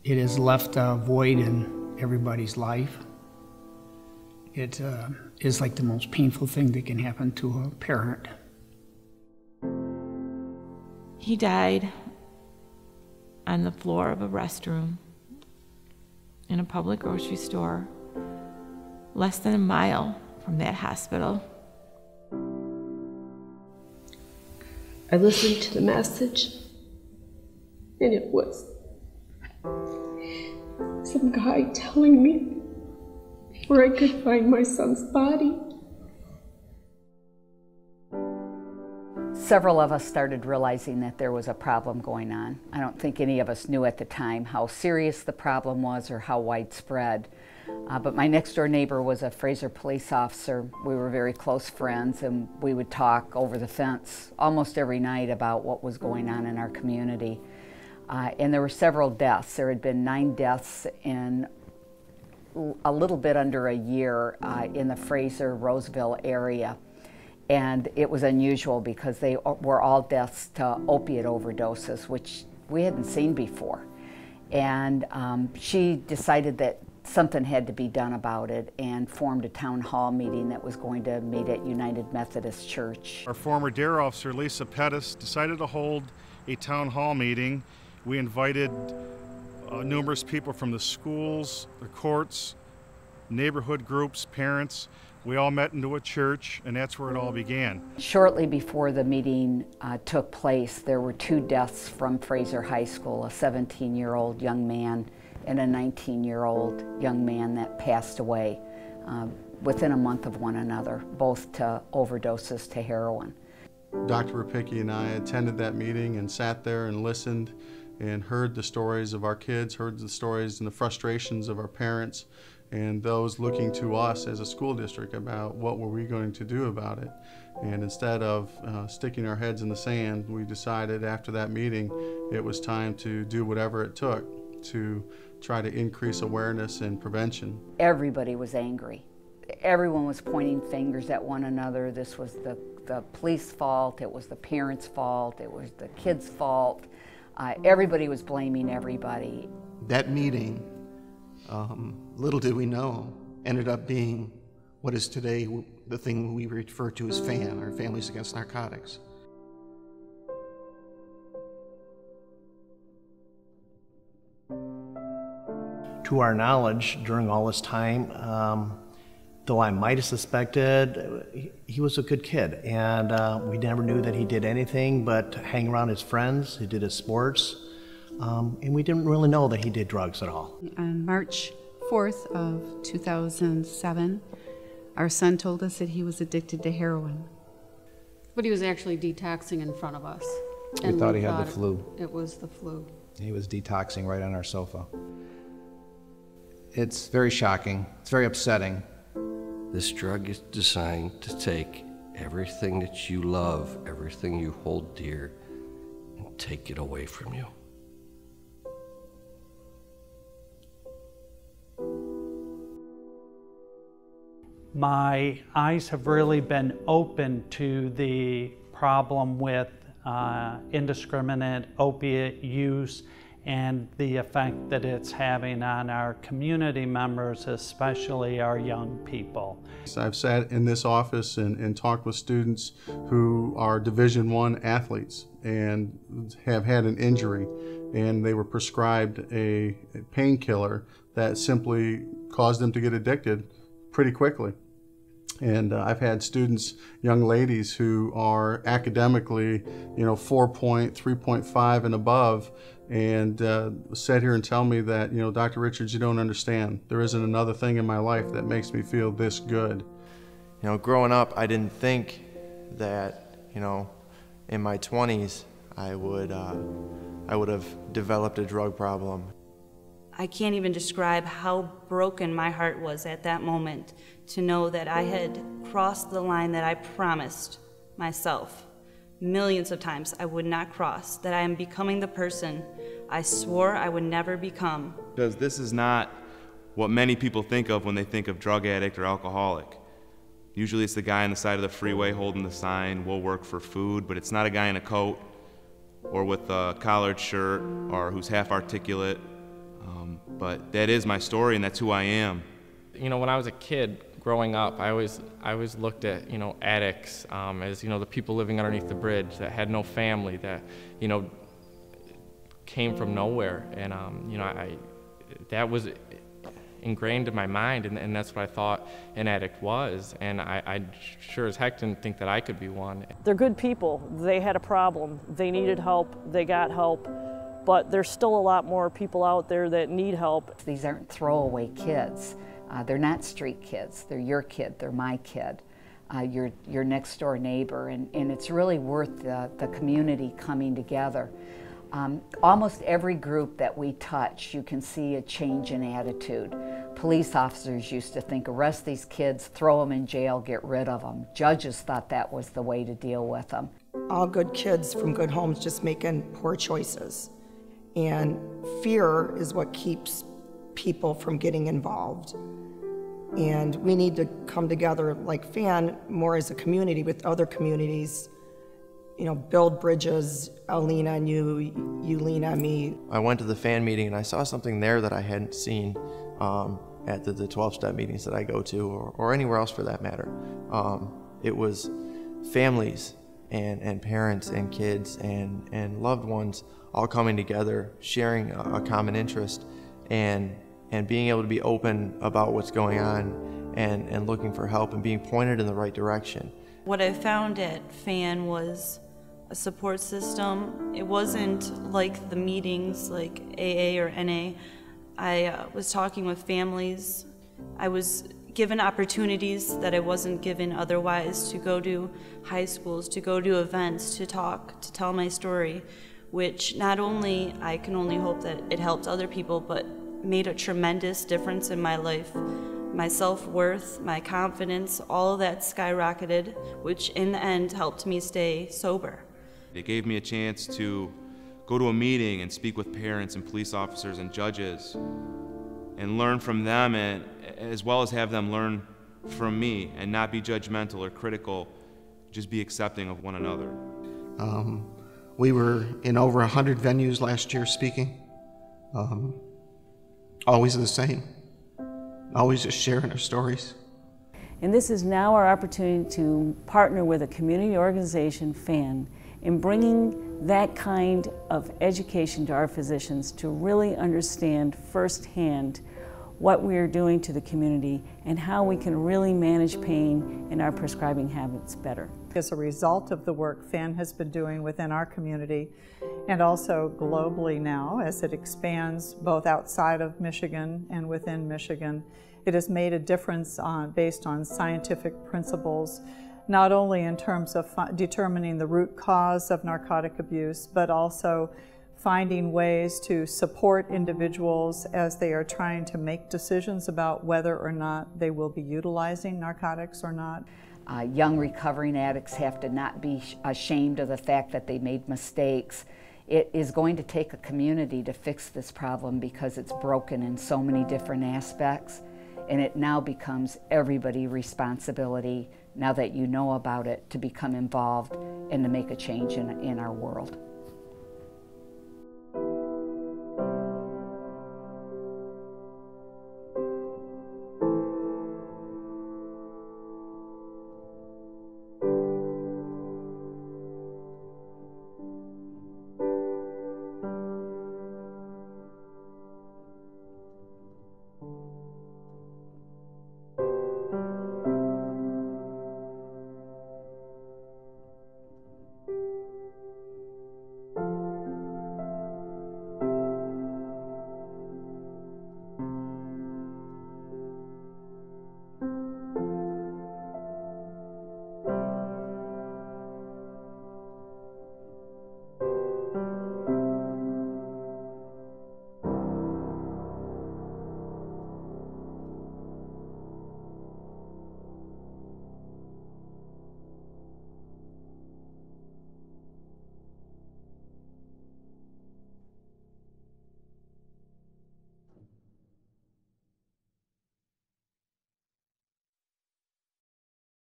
It has left a void in everybody's life. It is like the most painful thing that can happen to a parent. He died on the floor of a restroom in a public grocery store, less than a mile from that hospital. I listened to the message, and it was some guy telling me where I could find my son's body. Several of us started realizing that there was a problem going on. I don't think any of us knew at the time how serious the problem was or how widespread. But my next door neighbor was a Fraser police officer. We were very close friends, and we would talk over the fence almost every night about what was going on in our community. And there were several deaths. There had been 9 deaths in a little bit under a year in the Fraser-Roseville area. And it was unusual because they were all deaths to opiate overdoses, which we hadn't seen before. And she decided that something had to be done about it and formed a town hall meeting that was going to meet at United Methodist Church. Our former DARE officer, Lisa Pettis, decided to hold a town hall meeting. We invited numerous people from the schools, the courts, neighborhood groups, parents. We all met into a church, and that's where it all began. Shortly before the meeting took place, there were 2 deaths from Fraser High School, a 17-year-old young man and a 19-year-old young man that passed away within a month of one another, both to overdoses to heroin. Dr. Rapicki and I attended that meeting and sat there and listened and heard the stories of our kids, heard the stories and the frustrations of our parents, and those looking to us as a school district about what were we going to do about it. And instead of sticking our heads in the sand, we decided after that meeting it was time to do whatever it took to try to increase awareness and prevention. Everybody was angry. Everyone was pointing fingers at one another. This was the police fault, it was the parents' fault, it was the kids' fault. Everybody was blaming everybody. That meeting, little did we know, ended up being what is today the thing we refer to as FAN, or Families Against Narcotics. To our knowledge, during all this time, though I might have suspected, he was a good kid, and we never knew that he did anything but hang around his friends. He did his sports, and we didn't really know that he did drugs at all. On March 4th of 2007, our son told us that he was addicted to heroin. But he was actually detoxing in front of us. We thought he had the flu. It was the flu. He was detoxing right on our sofa. It's very shocking. It's very upsetting. This drug is designed to take everything that you love, everything you hold dear, and take it away from you. My eyes have really been open to the problem with indiscriminate opiate use and the effect that it's having on our community members, especially our young people. I've sat in this office and talked with students who are Division I athletes and have had an injury, and they were prescribed a painkiller that simply caused them to get addicted pretty quickly. And I've had students, young ladies who are academically, 3.5 and above, and sat here and tell me that, Dr. Richards, you don't understand. There isn't another thing in my life that makes me feel this good. Growing up, I didn't think that, in my 20s, I would have developed a drug problem. I can't even describe how broken my heart was at that moment to know that I had crossed the line that I promised myself millions of times I would not cross, that I am becoming the person I swore I would never become. Because this is not what many people think of when they think of drug addict or alcoholic. Usually it's the guy on the side of the freeway holding the sign, "We'll work for food," but it's not a guy in a coat or with a collared shirt or who's half articulate. but that is my story and that's who I am. You know, when I was a kid growing up, I always looked at, you know, addicts as, you know, the people living underneath the bridge that had no family, that, you know, came from nowhere. And, you know, that was ingrained in my mind, and that's what I thought an addict was. And I sure as heck didn't think that I could be one. They're good people. They had a problem. They needed help. They got help. But there's still a lot more people out there that need help. These aren't throwaway kids. They're not street kids. They're your kid. They're my kid. Your next door neighbor. And it's really worth the community coming together. Almost every group that we touch, you can see a change in attitude. Police officers used to think, arrest these kids, throw them in jail, get rid of them. Judges thought that was the way to deal with them. All good kids from good homes just making poor choices. And fear is what keeps people from getting involved. And we need to come together like FAN more as a community with other communities, you know, build bridges. I'll lean on you, you lean on me. I went to the FAN meeting and I saw something there that I hadn't seen at the 12-step meetings that I go to, or anywhere else for that matter. It was families and parents and kids and loved ones all coming together, sharing a common interest, and being able to be open about what's going on and looking for help and being pointed in the right direction. What I found at FAN was a support system. It wasn't like the meetings like AA or NA. I was talking with families. I was given opportunities that I wasn't given otherwise, to go to high schools, to go to events, to talk, to tell my story, which not only I can only hope that it helped other people, but made a tremendous difference in my life. My self-worth, my confidence, all of that skyrocketed, which in the end helped me stay sober. It gave me a chance to go to a meeting and speak with parents and police officers and judges and learn from them, and as well as have them learn from me, and not be judgmental or critical, just be accepting of one another. We were in over 100 venues last year speaking. Always the same. Always just sharing our stories. And this is now our opportunity to partner with a community organization, FAN, in bringing that kind of education to our physicians to really understand firsthand what we are doing to the community and how we can really manage pain and our prescribing habits better. As a result of the work FAN has been doing within our community, and also globally now as it expands both outside of Michigan and within Michigan, it has made a difference based on scientific principles, not only in terms of determining the root cause of narcotic abuse, but also finding ways to support individuals as they are trying to make decisions about whether or not they will be utilizing narcotics or not. Young recovering addicts have to not be ashamed of the fact that they made mistakes. It is going to take a community to fix this problem because it's broken in so many different aspects, and it now becomes everybody's responsibility, now that you know about it, to become involved and to make a change in our world.